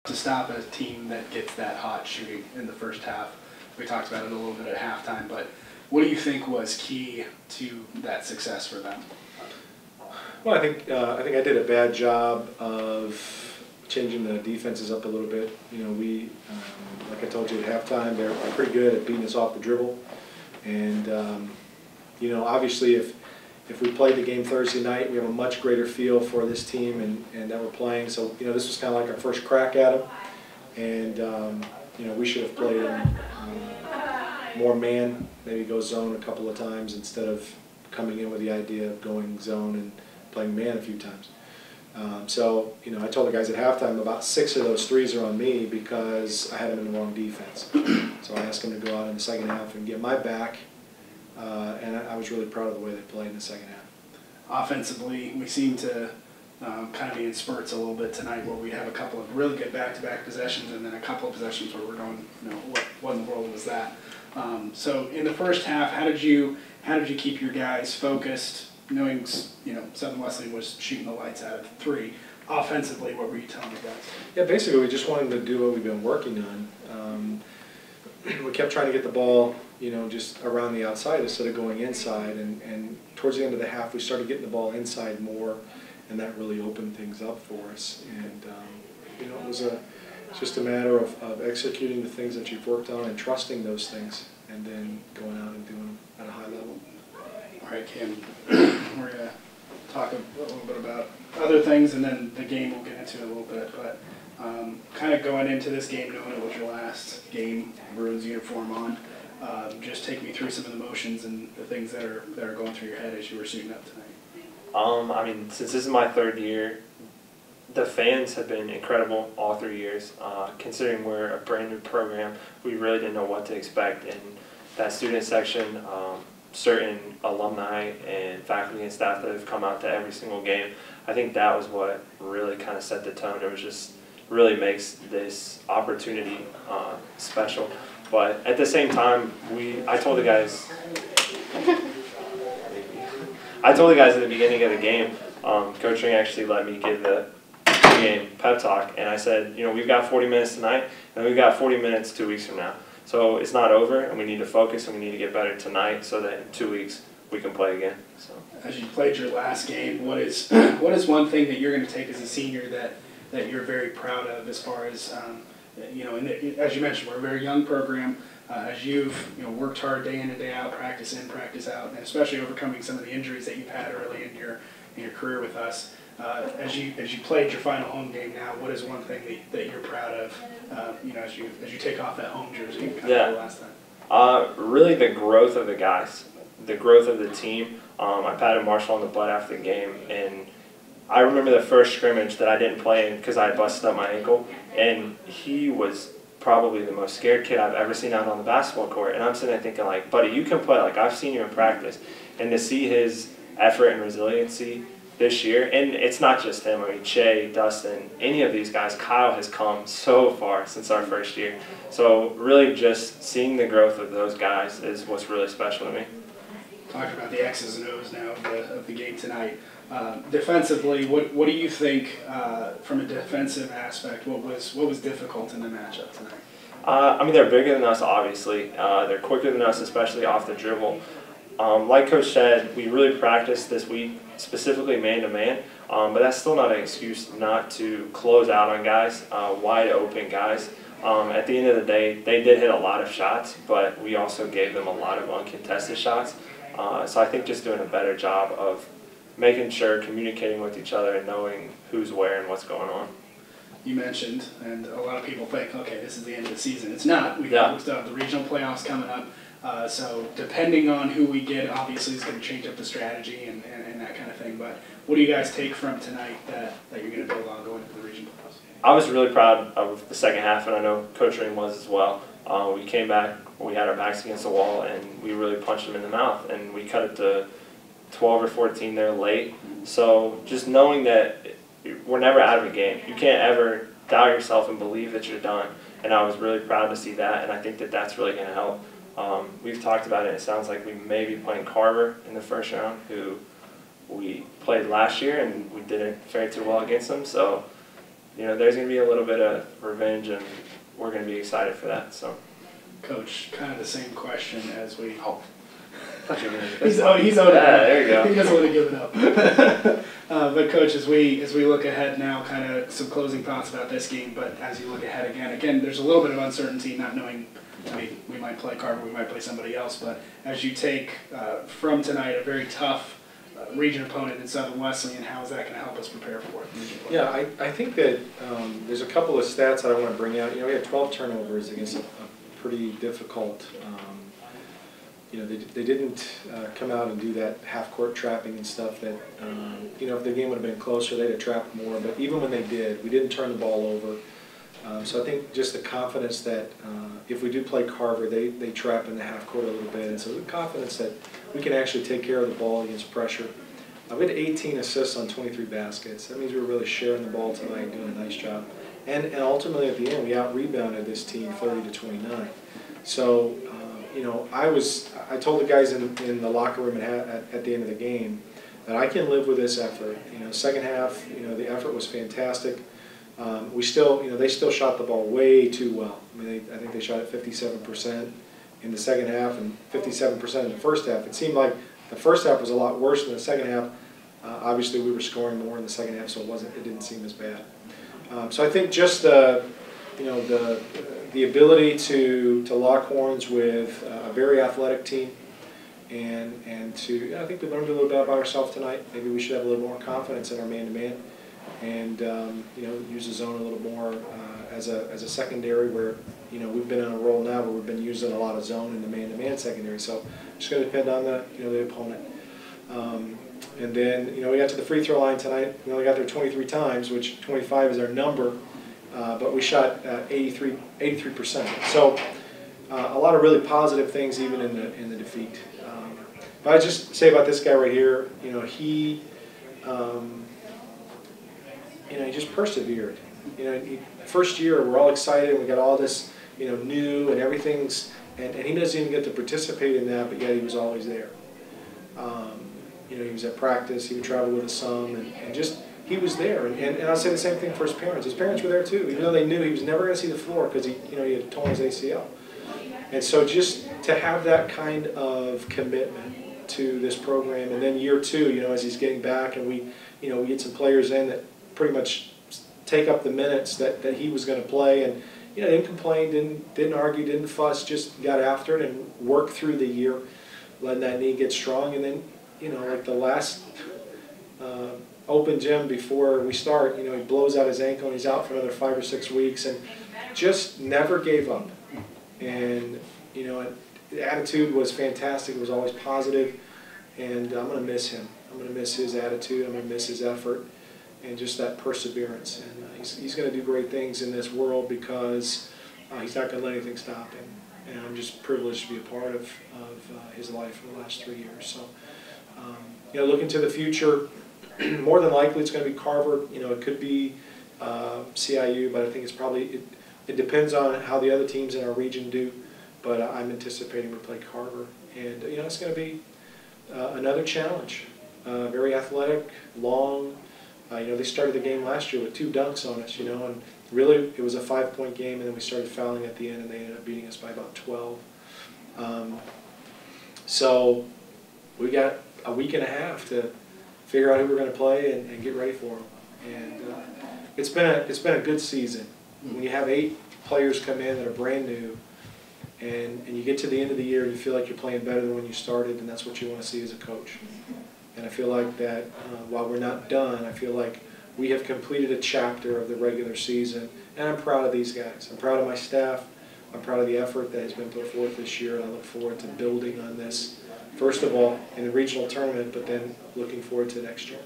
to stop a team that gets that hot shooting in the first half? We talked about it a little bit at halftime, but what do you think was key to that success for them? Well, I think I did a bad job of changing the defenses up a little bit. You know, we, like I told you at halftime, they're pretty good at beating us off the dribble. And, you know, obviously if we played the game Thursday night, we have a much greater feel for this team and that we're playing. So, you know, this was kind of like our first crack at them. And, you know, we should have played them more man, maybe go zone a couple of times instead of coming in with the idea of going zone and playing man a few times. So, you know, I told the guys at halftime about 6 of those threes are on me because I had them in the wrong defense. So I asked them to go out in the second half and get my back, and I was really proud of the way they played in the second half. Offensively, we seem to kind of be in spurts a little bit tonight where we have a couple of really good back-to-back possessions and then a couple of possessions where we're going, you know, what in the world was that? So in the first half, how did you keep your guys focused, knowing, you know, Southern Wesleyan was shooting the lights out of 3? Offensively, what were you telling the guys? Yeah, basically we just wanted to do what we've been working on. We kept trying to get the ball, you know, just around the outside instead of going inside, and towards the end of the half we started getting the ball inside more, and that really opened things up for us. And you know, it's just a matter of executing the things that you've worked on and trusting those things, and then going out and doing them at a high level. All right, Cam, we're going to talk a little bit about other things, and then the game we'll get into a little bit. But kind of going into this game, knowing it was your last game, Bruins uniform on, just take me through some of the motions and the things that are going through your head as you were suiting up tonight. I mean, since this is my 3rd year, the fans have been incredible all 3 years. Considering we're a brand new program, we really didn't know what to expect. And that student section, certain alumni and faculty and staff that have come out to every single game, I think that was what really kind of set the tone. It was just really makes this opportunity special. But at the same time, I told the guys at the beginning of the game, Coach Ring actually let me give the game pep talk, and I said, you know, we've got 40 minutes tonight, and we've got 40 minutes 2 weeks from now. So it's not over, and we need to focus, and we need to get better tonight so that in 2 weeks we can play again. So, as you played your last game, what is one thing that you're going to take as a senior that you're very proud of, as far as you know, as you mentioned, we're a very young program. As you've worked hard day in and day out, practice in, practice out, and especially overcoming some of the injuries that you've had early in your career with us. As you played your final home game now, what is one thing that you're proud of? You know, as you take off that home jersey, kind of the last time. Really the growth of the guys, the growth of the team. I patted Marshall on the butt after the game, and I remember the first scrimmage that I didn't play in because I had busted up my ankle, and he was probably the most scared kid I've ever seen out on the basketball court. And I'm sitting there thinking, like, buddy, you can play. Like, I've seen you in practice. And to see his effort and resiliency this year, and it's not just him. I mean, Che, Dustin, any of these guys, Kyle has come so far since our first year. So really just seeing the growth of those guys is what's really special to me. Talking about the X's and O's now of the game tonight. Defensively, what do you think from a defensive aspect? What was difficult in the matchup tonight? I mean, they're bigger than us, obviously. They're quicker than us, especially off the dribble. Like Coach said, we really practiced this week, specifically man-to-man, but that's still not an excuse not to close out on guys, wide-open guys. At the end of the day, they did hit a lot of shots, but we also gave them a lot of uncontested shots. So I think just doing a better job of making sure, communicating with each other and knowing who's where and what's going on. You mentioned, and a lot of people think, okay, this is the end of the season. It's not. We still have the regional playoffs coming up. So depending on who we get, obviously it's going to change up the strategy and that kind of thing. But what do you guys take from tonight that you're going to build on going into the regional playoffs? I was really proud of the second half, and I know Coach Ring was as well. We came back, we had our backs against the wall, and we really punched them in the mouth. And we cut it to 12 or 14 there late. So just knowing that we're never out of a game. You can't ever doubt yourself and believe that you're done. And I was really proud to see that, and I think that that's really going to help. We've talked about it. It sounds like we may be playing Carver in the first round, who we played last year, and we didn't fare too well against them. So there's going to be a little bit of revenge, and we're going to be excited for that. So, Coach, kind of the same question as we. oh, He's owed it. There you go. He doesn't want to give it up. But Coach, as we look ahead now, kind of some closing thoughts about this game. But as you look ahead again, there's a little bit of uncertainty, not knowing. I mean, we might play Carver, we might play somebody else. But as you take from tonight a very tough region opponent in Southern Wesleyan, how is that going to help us prepare for it? Yeah, I think that there's a couple of stats that I want to bring out. We had 12 turnovers against a pretty difficult. They didn't come out and do that half-court trapping and stuff that, if the game would have been closer, they'd have trapped more. But even when they did, we didn't turn the ball over. So I think just the confidence that if we do play Carver, they trap in the half-court a little bit. And so the confidence that we can actually take care of the ball against pressure. We had 18 assists on 23 baskets. That means we were really sharing the ball tonight, doing a nice job. And ultimately at the end, we out-rebounded this team 30-29. So, I told the guys in the locker room at the end of the game that I can live with this effort. Second half, the effort was fantastic. They still shot the ball way too well. I mean, I think they shot at 57% in the second half and 57% in the first half. It seemed like the first half was a lot worse than the second half. Obviously, we were scoring more in the second half, so it didn't seem as bad. So I think just the ability to lock horns with a very athletic team, and I think we learned a little bit about ourselves tonight. Maybe we should have a little more confidence in our man-to-man, and use the zone a little more as a secondary where we've been on a roll now where we've been using a lot of zone in the man-to-man secondary. So it's going to depend on the opponent. And then we got to the free throw line tonight. We only got there 23 times, which 25 is our number. But we shot 83%. So a lot of really positive things even in the defeat. But I just say about this guy right here, he just persevered. First year we're all excited, we got all this new and everything's, and he doesn't even get to participate in that, but yet he was always there. He was at practice, he would travel with us some, and just he was there, and I'll say the same thing for his parents. His parents were there too, even though they knew he was never going to see the floor because he had torn his ACL. And so just to have that kind of commitment to this program, and then year two, as he's getting back, and we get some players in that pretty much take up the minutes that he was going to play, and didn't complain, didn't argue, didn't fuss, just got after it and worked through the year, letting that knee get strong, and then like the last. Open gym before we start, he blows out his ankle and he's out for another 5 or 6 weeks, and just never gave up. And the attitude was fantastic. It was always positive, and I'm going to miss him. I'm going to miss his attitude. I'm going to miss his effort, and just that perseverance. And he's going to do great things in this world because he's not going to let anything stop him. And I'm just privileged to be a part of his life for the last 3 years. So, looking to the future. More than likely it's going to be Carver. It could be CIU, but I think it's probably, it depends on how the other teams in our region do, but I'm anticipating we play Carver. And it's going to be another challenge. Very athletic, long. They started the game last year with 2 dunks on us, and really it was a 5-point game, and then we started fouling at the end, and they ended up beating us by about 12. So we got a week and a half to figure out who we're going to play and get ready for them. And it's been a good season. When you have 8 players come in that are brand new, and you get to the end of the year and you feel like you're playing better than when you started, and that's what you want to see as a coach. And I feel like that while we're not done, I feel like we have completed a chapter of the regular season, and I'm proud of these guys. I'm proud of my staff. I'm proud of the effort that has been put forth this year, and I look forward to building on this. First of all, in the regional tournament, but then looking forward to next year.